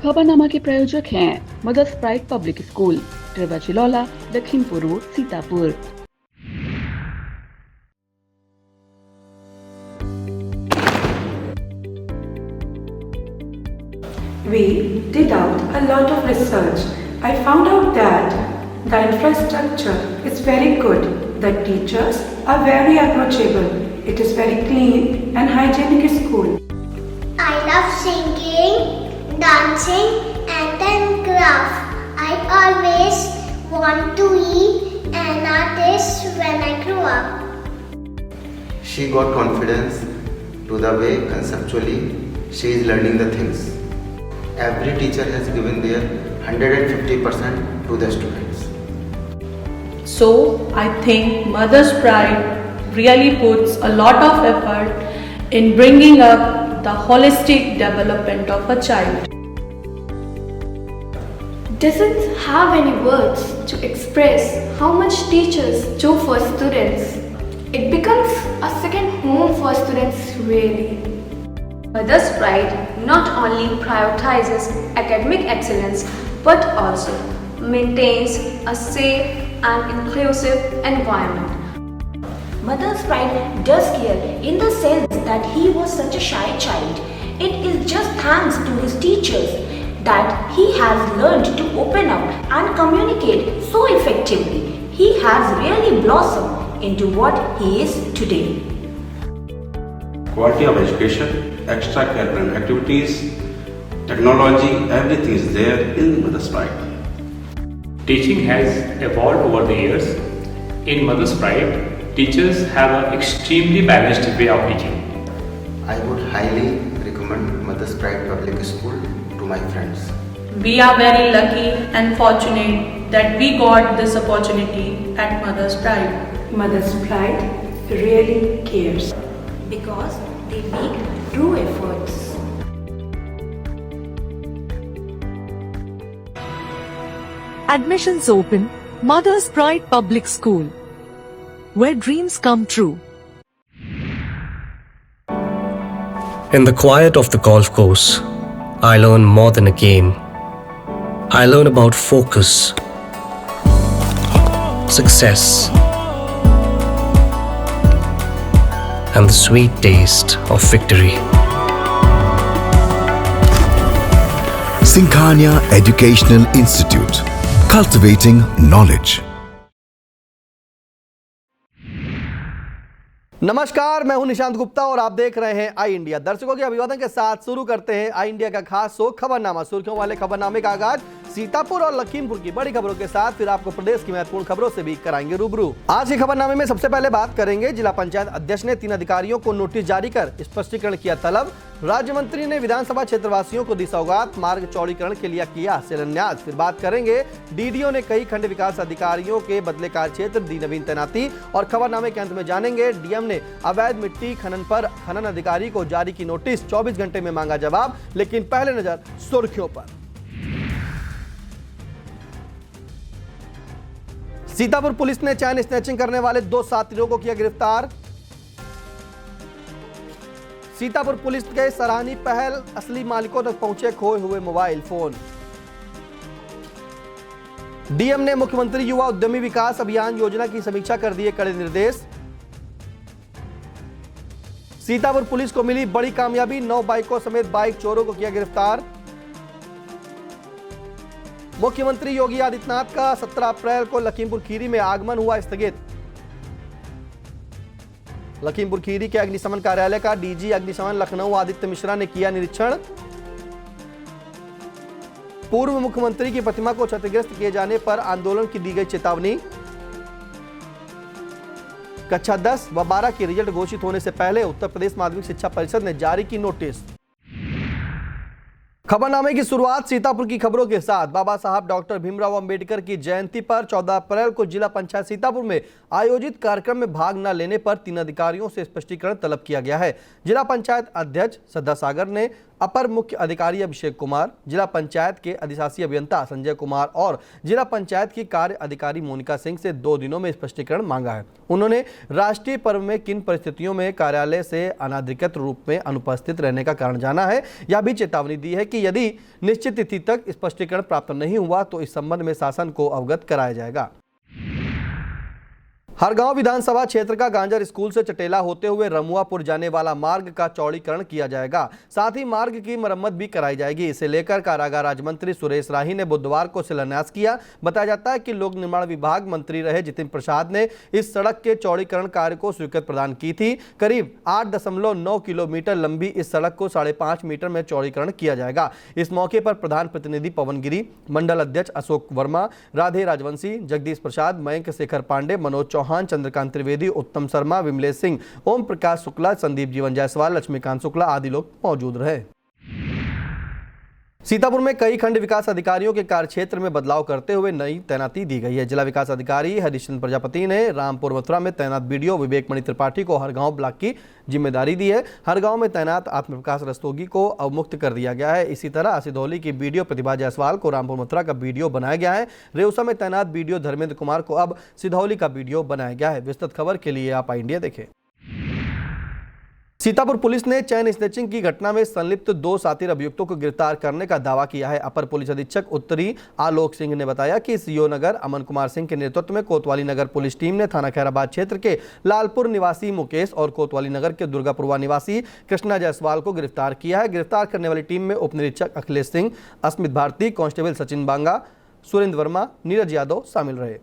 खबरनामा के प्रायोजक हैं Mother's Pride Public School, Tirwa, Lakhimpur road, Sitapur. We did out a lot of research. I found out that the infrastructure is very good. The teachers are very approachable. It is very clean and hygienic school. I love singing, dancing and then craft. I always want to be an artist when I grow up. She got confidence to the way conceptually she is learning the things. Every teacher has given their 150% to the students. So I think Mother's Pride really puts a lot of effort in bringing up the holistic development of a child. Doesn't have any words to express how much teachers do for students. It becomes a second home for students really. Mother's Pride not only prioritizes academic excellence but also maintains a safe and inclusive environment. Mother's Pride does care in the sense that he was such a shy child. It is just thanks to his teachers that he has learned to open up and communicate so effectively. He has really blossomed into what he is today. Quality of education, extracurricular activities, technology, everything is there in Mother's Pride. Teaching has evolved over the years. In Mother's Pride, teachers have an extremely balanced way of teaching. I would highly recommend Mother's Pride Public School to my friends. We are very lucky and fortunate that we got this opportunity at Mother's Pride. Mother's Pride really cares. Because they make true efforts. Admissions open, Mother's Pride Public School, where dreams come true. In the quiet of the golf course, I learn more than a game. I learn about focus, success, and the sweet taste of victory. Singhania Educational Institute, cultivating knowledge. नमस्कार, मैं हूं निशांत गुप्ता और आप देख रहे हैं आई India. दर्शकों के अभिवादन के साथ शुरू करते हैं आई इंडिया का खास शो खबरनामा। सुर्खियों वाले खबरनामे का आगाज सीतापुर और लखीमपुर की बड़ी खबरों के साथ, फिर आपको प्रदेश की महत्वपूर्ण खबरों से भी कराएंगे रूबरू। आज के खबरनामे में सबसे पहले बात करेंगे, जिला पंचायत अध्यक्ष ने 3 अधिकारियों को नोटिस जारी कर स्पष्टीकरण किया तलब। राज्य मंत्री ने विधानसभा क्षेत्रवासियों को दी सौगात, मार्ग चौड़ीकरण के लिए किया शिलान्यास। फिर बात करेंगे, डीडीओ ने कई खंड विकास अधिकारियों के बदले कार्यक्षेत्र दी नवीन तैनाती। और खबरनामे के अंत में जानेंगे, डीएम ने अवैध मिट्टी खनन पर खनन अधिकारी को जारी की नोटिस, 24 घंटे में मांगा जवाब। लेकिन पहले नजर सुर्खियों पर। सीतापुर पुलिस ने चैन स्नैचिंग करने वाले 2 साथियों को किया गिरफ्तार। सीतापुर पुलिस के सराहनीय पहल, असली मालिकों तक पहुंचे खोए हुए मोबाइल फोन। डीएम ने मुख्यमंत्री युवा उद्यमी विकास अभियान योजना की समीक्षा कर दिए कड़े निर्देश। सीतापुर पुलिस को मिली बड़ी कामयाबी, 9 बाइकों समेत बाइक चोरों को किया गिरफ्तार। मुख्यमंत्री योगी आदित्यनाथ का 17 अप्रैल को लखीमपुर खीरी में आगमन हुआ स्थगित। लखीमपुर खीरी के अग्निशमन कार्यालय का डीजी अग्निशमन लखनऊ आदित्य मिश्रा ने किया निरीक्षण। पूर्व मुख्यमंत्री की प्रतिमा को क्षतिग्रस्त किए जाने पर आंदोलन की दी गई चेतावनी। कक्षा 10 व 12 के रिजल्ट घोषित होने से पहले उत्तर प्रदेश माध्यमिक शिक्षा परिषद ने जारी की नोटिस। खबरनामे की शुरुआत सीतापुर की खबरों के साथ। बाबा साहब डॉक्टर भीमराव अंबेडकर की जयंती पर 14 अप्रैल को जिला पंचायत सीतापुर में आयोजित कार्यक्रम में भाग न लेने पर 3 अधिकारियों से स्पष्टीकरण तलब किया गया है। जिला पंचायत अध्यक्ष श्रद्धा सागर ने अपर मुख्य अधिकारी अभिषेक कुमार, जिला पंचायत के अधिशासी अभियंता संजय कुमार और जिला पंचायत की कार्य अधिकारी मोनिका सिंह से 2 दिनों में स्पष्टीकरण मांगा है। उन्होंने राष्ट्रीय पर्व में किन परिस्थितियों में कार्यालय से अनाधिकृत रूप में अनुपस्थित रहने का कारण जाना है। यह भी चेतावनी दी है कि कि यदि निश्चित तिथि तक स्पष्टीकरण प्राप्त नहीं हुआ तो इस संबंध में शासन को अवगत कराया जाएगा। हरगांव विधानसभा क्षेत्र का गांजर स्कूल से चटेला होते हुए रमुआपुर जाने वाला मार्ग का चौड़ीकरण किया जाएगा। साथ ही मार्ग की मरम्मत भी कराई जाएगी। इसे लेकर कारागार राज्य मंत्री सुरेश राही ने बुधवार को शिलान्यास किया। बताया जाता है कि लोक निर्माण विभाग मंत्री रहे जितिन प्रसाद ने इस सड़क के चौड़ीकरण कार्य को स्वीकृति प्रदान की थी। करीब 8.9 किलोमीटर लंबी इस सड़क को 5.5 मीटर में चौड़ीकरण किया जाएगा। इस मौके पर प्रधान प्रतिनिधि पवन गिरी, मंडल अध्यक्ष अशोक वर्मा, राधे राजवंशी, जगदीश प्रसाद, मयंक शेखर पांडे, मनोज चौहान, चंद्रकांत त्रिवेदी, उत्तम शर्मा, विमलेश सिंह, ओम प्रकाश शुक्ला, संदीप जीवन जायसवाल, लक्ष्मीकांत शुक्ला आदि लोग मौजूद रहे। सीतापुर में कई खंड विकास अधिकारियों के कार्यक्षेत्र में बदलाव करते हुए नई तैनाती दी गई है। जिला विकास अधिकारी हरिश्चंद्र प्रजापति ने रामपुर मथुरा में तैनात बीडीओ विवेक मणि त्रिपाठी को हरगांव ब्लॉक की जिम्मेदारी दी है। हरगांव में तैनात आत्मविकास रस्तोगी को अवमुक्त कर दिया गया है। इसी तरह सिधौली की बीडीओ प्रतिभा जायसवाल को रामपुर मथुरा का बीडीओ बनाया गया है। रेउसा में तैनात बीडीओ धर्मेंद्र कुमार को अब सिधौली का बीडीओ बनाया गया है। विस्तृत खबर के लिए आप इंडिया देखें। सीतापुर पुलिस ने चैन स्नैचिंग की घटना में संलिप्त 2 शातिर अभियुक्तों को गिरफ्तार करने का दावा किया है। अपर पुलिस अधीक्षक उत्तरी आलोक सिंह ने बताया कि सीओ नगर अमन कुमार सिंह के नेतृत्व में कोतवाली नगर पुलिस टीम ने थाना खैराबाद क्षेत्र के लालपुर निवासी मुकेश और कोतवाली नगर के दुर्गापुरवा निवासी कृष्णा जायसवाल को गिरफ्तार किया है। गिरफ्तार करने वाली टीम में उप निरीक्षक अखिलेश सिंह, अस्मित भारती, कांस्टेबल सचिन बांगा, सुरेंद्र वर्मा, नीरज यादव शामिल रहे।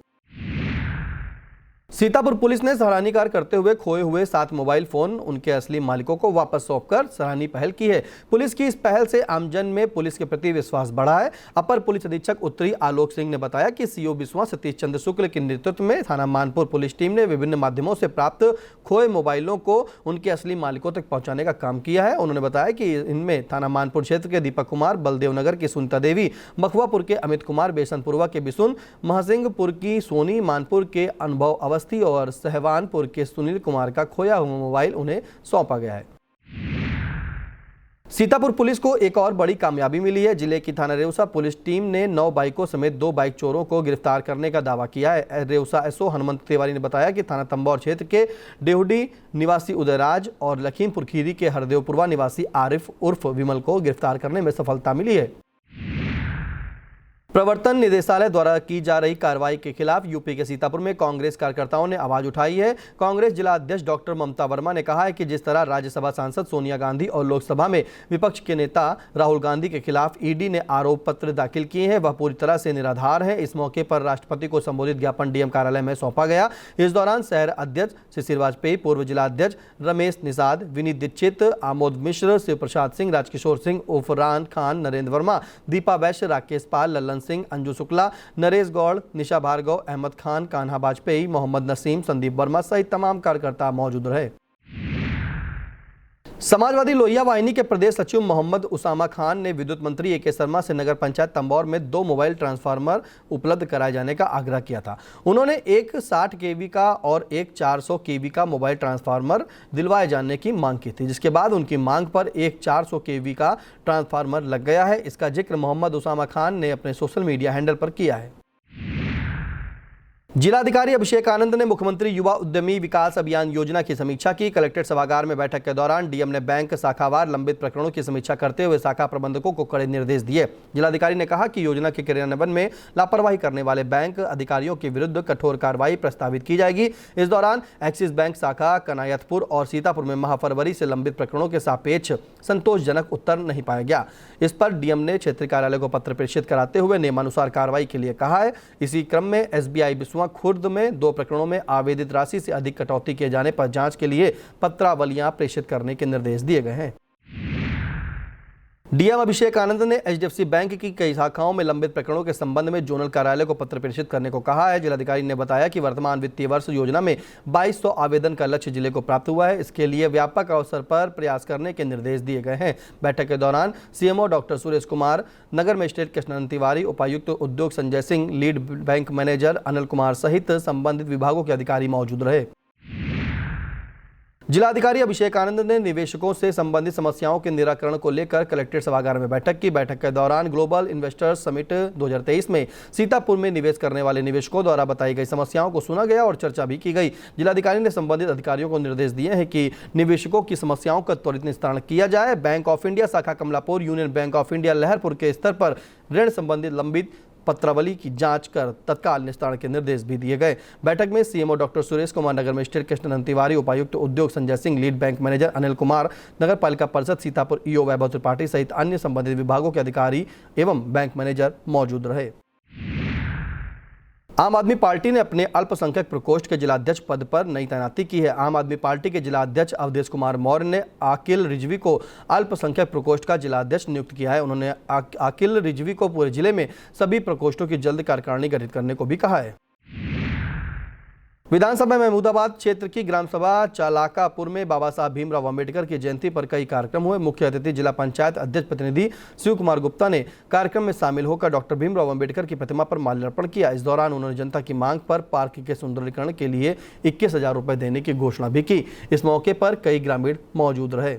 सीतापुर पुलिस ने सराहनीय कार्य करते हुए खोए हुए 7 मोबाइल फोन उनके असली मालिकों को वापस सौंपकर सराहनीय पहल की है। पुलिस की इस पहल से आमजन में पुलिस के प्रति विश्वास बढ़ा है। अपर पुलिस अधीक्षक उत्तरी आलोक सिंह ने बताया कि सीओ बिस्वा सतीश चंद्र शुक्ल के नेतृत्व में थाना मानपुर पुलिस टीम ने विभिन्न माध्यमों से प्राप्त खोए मोबाइलों को उनके असली मालिकों तक पहुंचाने का काम किया है। उन्होंने बताया कि इनमें थाना मानपुर क्षेत्र के दीपक कुमार, बलदेव नगर की सुनीता देवी, मखुआपुर के अमित कुमार, बेसनपुरवा के बिसुन, महसिंहपुर की सोनी, मानपुर के अनुभव अवस्थी और सहवानपुर के सुनील कुमार का खोया हुआ मोबाइल उन्हें सौंपा गया है। सीतापुर पुलिस को एक और बड़ी कामयाबी मिली है। जिले की थाना रेउसा पुलिस टीम ने 9 बाइकों समेत 2 बाइक चोरों को गिरफ्तार करने का दावा किया है। रेउसा एसओ हनुमंत तिवारी ने बताया कि थाना तंबौर क्षेत्र के डेहुडी निवासी उदयराज और लखीमपुर खीरी के हरदेवपुरवा निवासी आरिफ उर्फ विमल को गिरफ्तार करने में सफलता मिली है। प्रवर्तन निदेशालय द्वारा की जा रही कार्रवाई के खिलाफ यूपी के सीतापुर में कांग्रेस कार्यकर्ताओं ने आवाज उठाई है। कांग्रेस जिला अध्यक्ष डॉक्टर ममता वर्मा ने कहा है कि जिस तरह राज्यसभा सांसद सोनिया गांधी और लोकसभा में विपक्ष के नेता राहुल गांधी के खिलाफ ईडी ने आरोप पत्र दाखिल किए हैं वह पूरी तरह से निराधार है। इस मौके पर राष्ट्रपति को संबोधित ज्ञापन डीएम कार्यालय में सौंपा गया। इस दौरान शहर अध्यक्ष शिशिर वाजपेयी, पूर्व जिला अध्यक्ष रमेश निषाद, विनीत दीक्षित, आमोद मिश्र, शिव प्रसाद सिंह, राजकिशोर सिंह, उफरान खान, नरेंद्र वर्मा, दीपा वैश्य, राकेश पाल, लल्लन सिंह, अंजू शुक्ला, नरेश गौड़, निशा भार्गव, अहमद खान, कान्हा वाजपेयी, मोहम्मद नसीम, संदीप वर्मा सहित तमाम कार्यकर्ता मौजूद रहे। समाजवादी लोहिया वाहिनी के प्रदेश सचिव मोहम्मद उसामा खान ने विद्युत मंत्री ए के शर्मा से नगर पंचायत तंबौर में 2 मोबाइल ट्रांसफार्मर उपलब्ध कराए जाने का आग्रह किया था। उन्होंने एक 60 केवी का और एक 400 केवी का मोबाइल ट्रांसफार्मर दिलवाए जाने की मांग की थी, जिसके बाद उनकी मांग पर एक 400 केवी का ट्रांसफार्मर लग गया है। इसका जिक्र मोहम्मद उसामा खान ने अपने सोशल मीडिया हैंडल पर किया है। जिलाधिकारी अभिषेक आनंद ने मुख्यमंत्री युवा उद्यमी विकास अभियान योजना की समीक्षा की। कलेक्ट्रेट सभागार में बैठक के दौरान डीएम ने बैंक शाखावार लंबित प्रकरणों की समीक्षा करते हुए शाखा प्रबंधकों को कड़े निर्देश दिए। जिलाधिकारी ने कहा कि योजना के क्रियान्वयन में लापरवाही करने वाले बैंक अधिकारियों के विरुद्ध कठोर कार्रवाई प्रस्तावित की जाएगी। इस दौरान एक्सिस बैंक शाखा कनायतपुर और सीतापुर में माह फरवरी से लंबित प्रकरणों के सापेक्ष संतोषजनक उत्तर नहीं पाया गया। इस पर डीएम ने क्षेत्रीय कार्यालय को पत्र प्रेषित कराते हुए नियमानुसार कार्रवाई के लिए कहा है। इसी क्रम में एसबीआई बिस्वा खुर्द में 2 प्रकरणों में आवेदित राशि से अधिक कटौती किए जाने पर जांच के लिए पत्रावलियां प्रेषित करने के निर्देश दिए गए हैं। डीएम अभिषेक आनंद ने एचडीएफसी बैंक की कई शाखाओं में लंबित प्रकरणों के संबंध में जोनल कार्यालय को पत्र प्रेषित करने को कहा है। जिलाधिकारी ने बताया कि वर्तमान वित्तीय वर्ष योजना में 2200 आवेदन का लक्ष्य जिले को प्राप्त हुआ है। इसके लिए व्यापक अवसर पर प्रयास करने के निर्देश दिए गए हैं। बैठक के दौरान सीएमओ डॉक्टर सुरेश कुमार, नगर मजिस्ट्रेट कृष्णानंद तिवारी, उपायुक्त उद्योग Sanjay Singh, lead bank manager Anil Kumar सहित संबंधित विभागों के अधिकारी मौजूद रहे। जिलाधिकारी अभिषेक आनंद ने निवेशकों से संबंधित समस्याओं के निराकरण को लेकर कलेक्ट्रेट सभागार में बैठक की। बैठक के दौरान ग्लोबल इन्वेस्टर्स समिट 2023 में सीतापुर में निवेश करने वाले निवेशकों द्वारा बताई गई समस्याओं को सुना गया और चर्चा भी की गई। जिलाधिकारी ने संबंधित अधिकारियों को निर्देश दिए हैं कि निवेशकों की समस्याओं का त्वरित निस्तारण किया जाए। बैंक ऑफ इंडिया शाखा Kamalapur, union bank of India Laharpur के स्तर पर ऋण संबंधित लंबित पत्रावली की जांच कर तत्काल निस्तारण के निर्देश भी दिए गए। बैठक में सीएमओ डॉक्टर सुरेश कुमार, नगर मजिस्ट्रेट कृष्णनंदन तिवारी, उपायुक्त उद्योग Sanjay Singh, lead bank manager Anil Kumar, नगर पालिका परिषद सीतापुर ईओ वैभव त्रिपाठी सहित अन्य संबंधित विभागों के अधिकारी एवं बैंक मैनेजर मौजूद रहे। आम आदमी पार्टी ने अपने अल्पसंख्यक प्रकोष्ठ के जिलाध्यक्ष पद पर नई तैनाती की है। आम आदमी पार्टी के जिलाध्यक्ष अवधेश कुमार मौर्य ने आकिल रिजवी को अल्पसंख्यक प्रकोष्ठ का जिलाध्यक्ष नियुक्त किया है। उन्होंने आकिल रिजवी को पूरे जिले में सभी प्रकोष्ठों की जल्द कार्यकारिणी गठित करने को भी कहा है। विधानसभा महमूदाबाद क्षेत्र की ग्राम सभा चालाकापुर में बाबा साहब भीमराव अंबेडकर की जयंती पर कई कार्यक्रम हुए। मुख्य अतिथि जिला पंचायत अध्यक्ष प्रतिनिधि शिव कुमार गुप्ता ने कार्यक्रम में शामिल होकर डॉक्टर भीमराव अंबेडकर की प्रतिमा पर माल्यार्पण किया। इस दौरान उन्होंने जनता की मांग पर पार्क के सुंदरीकरण के लिए 21,000 रुपए देने की घोषणा भी की। इस मौके पर कई ग्रामीण मौजूद रहे।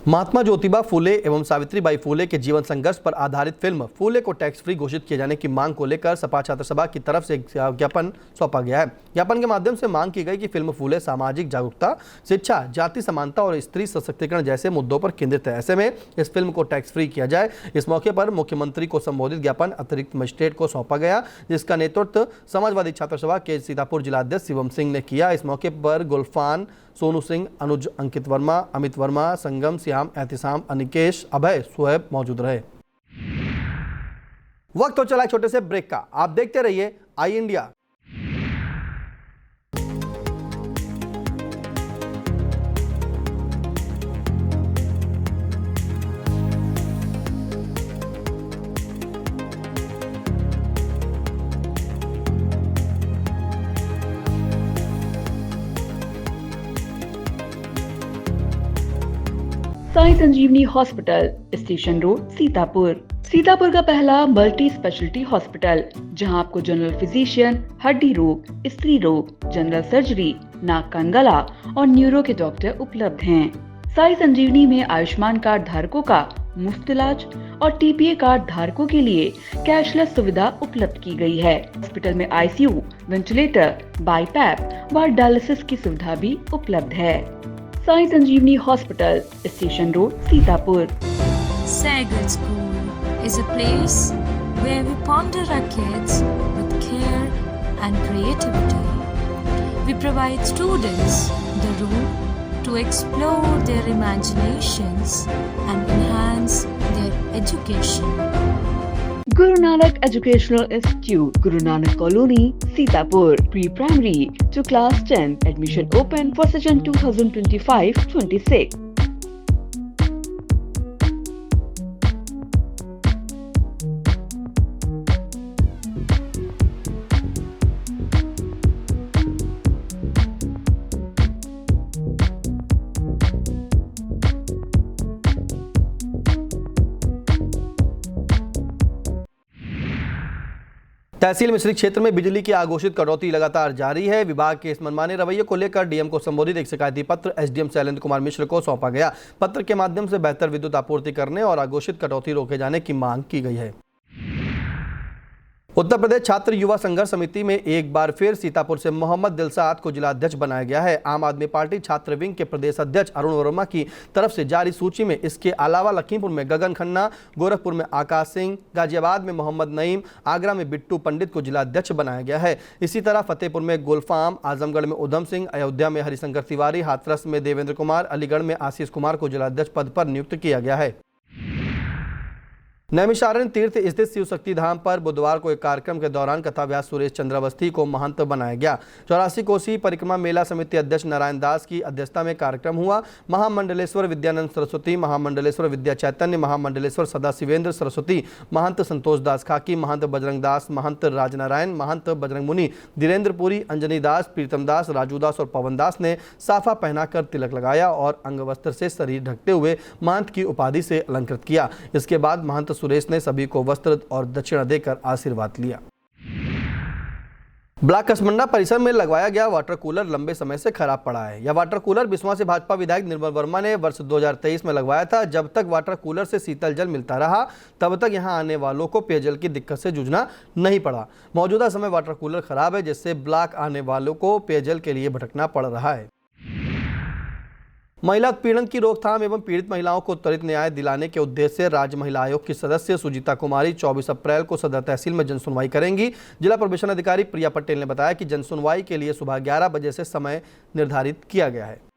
महात्मा ज्योतिबा फूले एवं सावित्रीबाई फूले के जीवन संघर्ष पर आधारित फिल्म फूले को टैक्स फ्री घोषित किए जाने की मांग को लेकर सपा छात्र सभा की तरफ से एक ज्ञापन सौंपा गया है। ज्ञापन के माध्यम से मांग की गई कि फिल्म फूले सामाजिक जागरूकता, शिक्षा, जाति समानता और स्त्री सशक्तिकरण जैसे मुद्दों पर केंद्रित है। ऐसे में इस फिल्म को टैक्स फ्री किया जाए। इस मौके पर मुख्यमंत्री को संबोधित ज्ञापन अतिरिक्त मजिस्ट्रेट को सौंपा गया, जिसका नेतृत्व समाजवादी छात्र सभा के सीतापुर जिलाध्यक्ष शिवम सिंह ने किया। इस मौके पर गुलफान, सोनू सिंह, अनुज, अंकित वर्मा, अमित वर्मा, संगम, श्याम, एहतिसाम, अनिकेश, अभय, सुहेब मौजूद रहे। वक्त हो चला छोटे से ब्रेक का। आप देखते रहिए I India. Sai Sanjeevani hospital, station road, Sitapur. Sitapur का पहला मल्टी स्पेशलिटी हॉस्पिटल, जहां आपको जनरल फिजिशियन, हड्डी रोग, स्त्री रोग, जनरल सर्जरी, नाक कान गला और न्यूरो के डॉक्टर उपलब्ध हैं। साई संजीवनी में आयुष्मान कार्ड धारकों का मुफ्त इलाज और टीपीए कार्ड धारकों के लिए कैशलेस सुविधा उपलब्ध की गई है। हॉस्पिटल में आईसीयू, वेंटिलेटर, बाईपैप व डायलिसिस की सुविधा भी उपलब्ध है। Sai Sanjeevani hospital, station road, Sitapur. Sagar School is a place where we ponder our kids with care and creativity. We provide students the room to explore their imaginations and enhance their education. Guru Nanak Educational Institute, Guru Nanak Colony, Sitapur. Pre-primary to class 10. Admission open for session 2025-26. तहसील मिश्रिक क्षेत्र में बिजली की आघोषित कटौती लगातार जारी है। विभाग के इस मनमाने रवैये को लेकर डीएम को संबोधित एक शिकायती पत्र एसडीएम शैलेंद्र कुमार मिश्र को सौंपा गया। पत्र के माध्यम से बेहतर विद्युत आपूर्ति करने और आघोषित कटौती रोके जाने की मांग की गई है। उत्तर प्रदेश छात्र युवा संघर्ष समिति में एक बार फिर सीतापुर से मोहम्मद दिलसाद को जिलाध्यक्ष बनाया गया है। आम आदमी पार्टी छात्र विंग के प्रदेश अध्यक्ष अरुण वर्मा की तरफ से जारी सूची में इसके अलावा लखीमपुर में गगन खन्ना, गोरखपुर में आकाश सिंह, गाजियाबाद में मोहम्मद नईम, आगरा में बिट्टू पंडित को जिलाध्यक्ष बनाया गया है। इसी तरह फतेहपुर में गुलफाम, आजमगढ़ में उधम सिंह, अयोध्या में हरिशंकर तिवारी, हाथरस में देवेंद्र कुमार, अलीगढ़ में आशीष कुमार को जिलाध्यक्ष पद पर नियुक्त किया गया है। नैमिषारण्य तीर्थ स्थित शिव शक्ति धाम पर बुधवार को एक कार्यक्रम के दौरान कथाव्यास सुरेश चंद्र अवस्थी को महंत बनाया गया। 84 कोसी परिक्रमा मेला समिति अध्यक्ष नारायण दास की अध्यक्षता में कार्यक्रम हुआ। महामंडलेश्वर विद्यानंद सरस्वती, महामंडलेश्वर विद्या चैतन्य, महामंडलेश्वर सदाशिवेंद्र सरस्वती, महंत संतोष दास खाकी, महंत बजरंग दास, महंत राजनारायण, महंत बजरंग मुनि, धीरेन्द्रपुरी, अंजनी दास, प्रीतम दास, राजू दास और पवन दास ने साफा पहनाकर तिलक लगाया और अंगवस्त्र से शरीर ढकते हुए महंत की उपाधि से अलंकृत किया। इसके बाद महंत सुरेश ने सभी को वस्त्र और दक्षिणा देकर आशीर्वाद लिया। ब्लॉक कसमंडा परिसर में लगवाया गया वाटर कूलर लंबे समय से खराब पड़ा है। यह वाटर कूलर बिस्वा से भाजपा विधायक निर्मल वर्मा ने वर्ष 2023 में लगवाया था। जब तक वाटर कूलर से शीतल जल मिलता रहा तब तक यहां आने वालों को पेयजल की दिक्कत से जूझना नहीं पड़ा। मौजूदा समय वाटर कूलर खराब है, जिससे ब्लॉक आने वालों को पेयजल के लिए भटकना पड़ रहा है। महिला उत्पीड़न की रोकथाम एवं पीड़ित महिलाओं को त्वरित न्याय दिलाने के उद्देश्य से राज्य महिला आयोग की सदस्य सुजीता कुमारी 24 अप्रैल को सदर तहसील में जनसुनवाई करेंगी। जिला प्रोबेशन अधिकारी प्रिया पटेल ने बताया कि जनसुनवाई के लिए सुबह 11 बजे से समय निर्धारित किया गया है।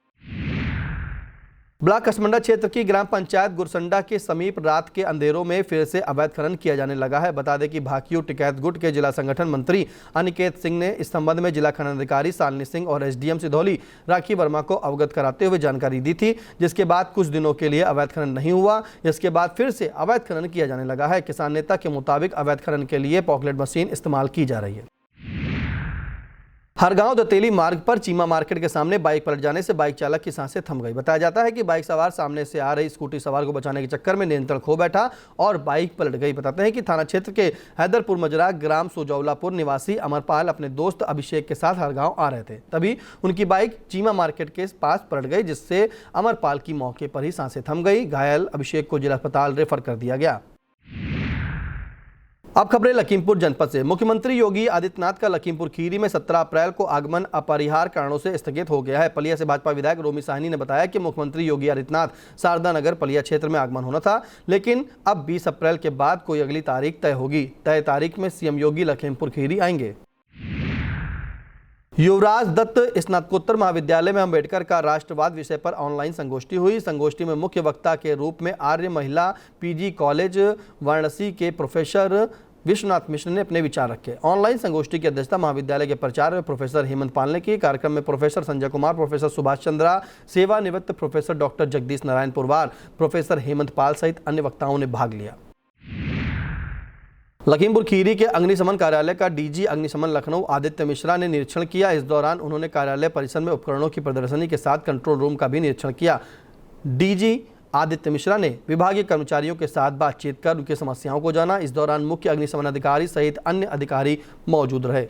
ब्लॉक कसमंडा क्षेत्र की ग्राम पंचायत गुरसंडा के समीप रात के अंधेरों में फिर से अवैध खनन किया जाने लगा है। बता दें कि भाकियू टिकैत गुट के जिला संगठन मंत्री अनिकेत सिंह ने इस संबंध में जिला खनन अधिकारी शालिनी सिंह और एसडीएम सिधौली राखी वर्मा को अवगत कराते हुए जानकारी दी थी, जिसके बाद कुछ दिनों के लिए अवैध खनन नहीं हुआ। इसके बाद फिर से अवैध खनन किया जाने लगा है। किसान नेता के मुताबिक अवैध खनन के लिए पॉकलेट मशीन इस्तेमाल की जा रही है। हरगांव दतेली मार्ग पर चीमा मार्केट के सामने बाइक पलट जाने से बाइक चालक की सांसें थम गई। बताया जाता है कि बाइक सवार सामने से आ रही स्कूटी सवार को बचाने के चक्कर में नियंत्रण खो बैठा और बाइक पलट गई। बताते हैं कि थाना क्षेत्र के हैदरपुर मजरा ग्राम सोजौलापुर निवासी अमरपाल अपने दोस्त अभिषेक के साथ हरगांव आ रहे थे, तभी उनकी बाइक चीमा मार्केट के पास पलट गई, जिससे अमरपाल की मौके पर ही सांसें थम गई। घायल अभिषेक को जिला अस्पताल रेफर कर दिया गया। अब खबरें लखीमपुर जनपद से। मुख्यमंत्री योगी आदित्यनाथ का लखीमपुर खीरी में 17 अप्रैल को आगमन अपरिहार्य कारणों से स्थगित हो गया है। पलिया से भाजपा विधायक रोमी साहनी ने बताया कि मुख्यमंत्री योगी आदित्यनाथ शारदा नगर पलिया क्षेत्र में आगमन होना था, लेकिन अब 20 अप्रैल के बाद कोई अगली तारीख तय होगी। तय तारीख में सीएम योगी लखीमपुर खीरी आएंगे। युवराज दत्त स्नातकोत्तर महाविद्यालय में अंबेडकर का राष्ट्रवाद विषय पर ऑनलाइन संगोष्ठी हुई। संगोष्ठी में मुख्य वक्ता के रूप में आर्य महिला पीजी कॉलेज वाराणसी के प्रोफेसर विश्वनाथ मिश्र ने अपने विचार रखे। ऑनलाइन संगोष्ठी की अध्यक्षता महाविद्यालय के प्राचार्य प्रोफेसर हेमंत पाल ने की। कार्यक्रम में प्रोफेसर संजय कुमार, प्रोफेसर सुभाष चंद्रा, सेवानिवृत्त professor doctor Jagdish Narayan Purwar, professor Hemant Pal सहित अन्य वक्ताओं ने भाग लिया। लखीमपुर खीरी के अग्निशमन कार्यालय का डीजी अग्निशमन लखनऊ आदित्य मिश्रा ने निरीक्षण किया। इस दौरान उन्होंने कार्यालय परिसर में उपकरणों की प्रदर्शनी के साथ कंट्रोल रूम का भी निरीक्षण किया। डीजी आदित्य मिश्रा ने विभागीय कर्मचारियों के साथ बातचीत कर उनकी समस्याओं को जाना। इस दौरान मुख्य अग्निशमन अधिकारी सहित अन्य अधिकारी मौजूद रहे।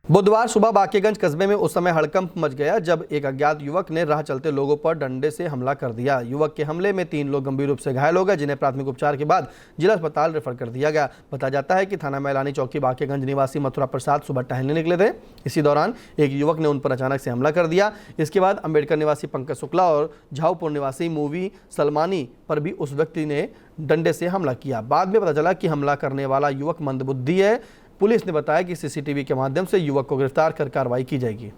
बुधवार सुबह बाकेगंज कस्बे में उस समय हड़कंप मच गया जब एक अज्ञात युवक ने राह चलते लोगों पर डंडे से हमला कर दिया। युवक के हमले में 3 लोग गंभीर रूप से घायल हो गए, जिन्हें प्राथमिक उपचार के बाद जिला अस्पताल रेफर कर दिया गया। बताया जाता है कि थाना मैलानी चौकी बाकेगंज निवासी मथुरा प्रसाद सुबह टहलने निकले थे। इसी दौरान एक युवक ने उन पर अचानक से हमला कर दिया। इसके बाद अम्बेडकर निवासी पंकज शुक्ला और झाऊपुर निवासी मूवी सलमानी पर भी उस व्यक्ति ने डंडे से हमला किया। बाद में पता चला कि हमला करने वाला युवक मंदबुद्धि है। पुलिस ने बताया कि सीसीटीवी के माध्यम से युवक को गिरफ्तार कर कार्रवाई की जाएगी।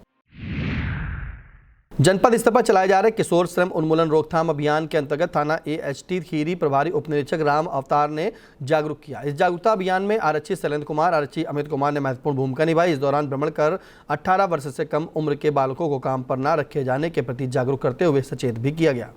जनपद स्तर पर चलाए जा रहे किशोर श्रम उन्मूलन रोकथाम अभियान के अंतर्गत थाना एएचटी खीरी प्रभारी उप निरीक्षक राम अवतार ने जागरूक किया। इस जागरूकता अभियान में आरक्षी शैलेंद्र कुमार, आरक्षी अमित कुमार ने महत्वपूर्ण भूमिका निभाई। इस दौरान भ्रमण कर 18 वर्ष से कम उम्र के बालकों को काम पर न रखे जाने के प्रति जागरूक करते हुए सचेत भी किया गया।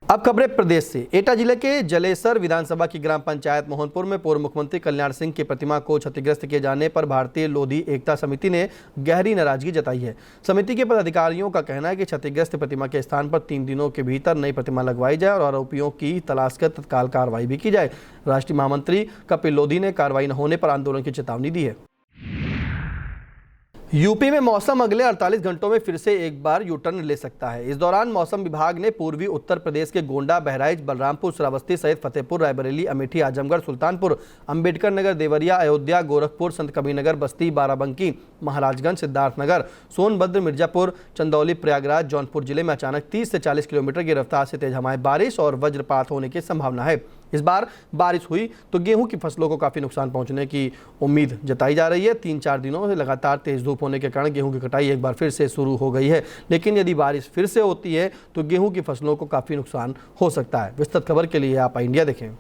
अब खबरें प्रदेश से। एटा जिले के जलेसर विधानसभा की ग्राम पंचायत मोहनपुर में पूर्व मुख्यमंत्री कल्याण सिंह की प्रतिमा को क्षतिग्रस्त किए जाने पर भारतीय लोधी एकता समिति ने गहरी नाराजगी जताई है। समिति के पदाधिकारियों का कहना है कि क्षतिग्रस्त प्रतिमा के स्थान पर 3 दिनों के भीतर नई प्रतिमा लगवाई जाए और आरोपियों की तलाश कर तत्काल कार्रवाई भी की जाए। राष्ट्रीय महामंत्री कपिल लोधी ने कार्रवाई न होने पर आंदोलन की चेतावनी दी है। यूपी में मौसम अगले 48 घंटों में फिर से एक बार यू टर्न ले सकता है। इस दौरान मौसम विभाग ने पूर्वी उत्तर प्रदेश के गोंडा, बहराइच, बलरामपुर, श्रावस्ती सहित फतेहपुर, रायबरेली, अमेठी, आजमगढ़, सुल्तानपुर, अंबेडकर नगर, देवरिया, अयोध्या, गोरखपुर, संत कबीरनगर, बस्ती, बाराबंकी, महाराजगंज, सिद्धार्थनगर, सोनभद्र, मिर्जापुर, चंदौली, प्रयागराज, जौनपुर जिले में अचानक 30 से 40 किलोमीटर की रफ्तार से तेज हवाएं, बारिश और वज्रपात होने की संभावना है। इस बार बारिश हुई तो गेहूं की फसलों को काफ़ी नुकसान पहुंचने की उम्मीद जताई जा रही है। 3-4 दिनों से लगातार तेज धूप होने के कारण गेहूं की कटाई एक बार फिर से शुरू हो गई है, लेकिन यदि बारिश फिर से होती है तो गेहूं की फसलों को काफ़ी नुकसान हो सकता है। विस्तृत खबर के लिए आप इंडिया देखें।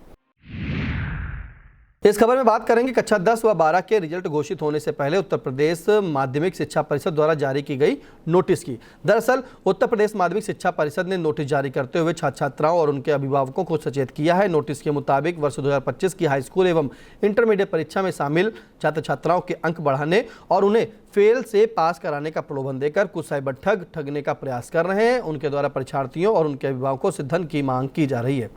इस खबर में बात करेंगे कक्षा 10 व 12 के रिजल्ट घोषित होने से पहले उत्तर प्रदेश माध्यमिक शिक्षा परिषद द्वारा जारी की गई नोटिस की। दरअसल उत्तर प्रदेश माध्यमिक शिक्षा परिषद ने नोटिस जारी करते हुए छात्र छात्राओं और उनके अभिभावकों को सचेत किया है। नोटिस के मुताबिक वर्ष 2025 की हाई स्कूल एवं इंटरमीडिएट परीक्षा में शामिल छात्र छात्राओं के अंक बढ़ाने और उन्हें फेल से पास कराने का प्रलोभन देकर कुछ साइबर ठग ठगने का प्रयास कर रहे हैं। उनके द्वारा परीक्षार्थियों और उनके अभिभावकों से धन की मांग की जा रही है।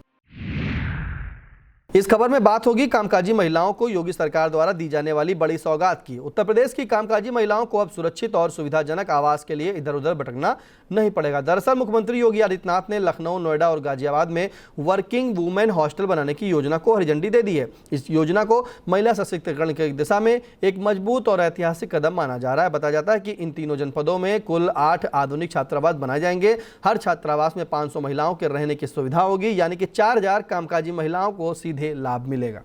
इस खबर में बात होगी कामकाजी महिलाओं को योगी सरकार द्वारा दी जाने वाली बड़ी सौगात की। उत्तर प्रदेश की कामकाजी महिलाओं को अब सुरक्षित और सुविधाजनक आवास के लिए इधर उधर भटकना नहीं पड़ेगा। दरअसल मुख्यमंत्री योगी आदित्यनाथ ने लखनऊ, नोएडा और गाजियाबाद में वर्किंग वुमेन हॉस्टल बनाने की योजना को हरी झंडी दे दी है। इस योजना को महिला सशक्तिकरण की दिशा में एक मजबूत और ऐतिहासिक कदम माना जा रहा है। बताया जाता है कि इन तीनों जनपदों में कुल 8 आधुनिक छात्रावास बनाए जाएंगे। हर छात्रावास में 500 महिलाओं के रहने की सुविधा होगी, यानी कि 4000 कामकाजी महिलाओं को सीधे लाभ मिलेगा।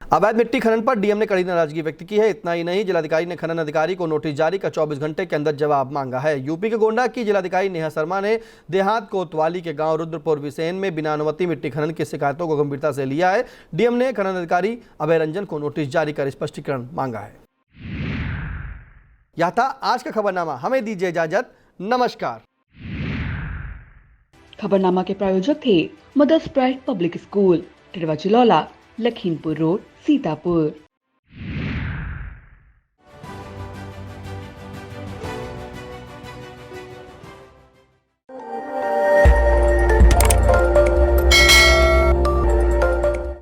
अवैध मिट्टी खनन पर डीएम ने कड़ी नाराजगी व्यक्त की है। इतना ही नहीं, जिलाधिकारी ने खनन अधिकारी को नोटिस जारी कर 24 घंटे के अंदर जवाब मांगा है। यूपी के गोंडा की जिलाधिकारी नेहा शर्मा ने देहात कोतवाली के गांव रुद्रपुर विसेन में बिना अनुमति मिट्टी खनन की शिकायतों को गंभीरता से लिया है। डीएम ने खनन अधिकारी अभय रंजन को नोटिस जारी कर स्पष्टीकरण मांगा है। यह था आज का खबरनामा। हमें दीजिए इजाजत। नमस्कार। खबरनामा के प्रायोजक थे Mother's Pride Public School, Tirwa Chilaula, Lakhimpur road, Sitapur.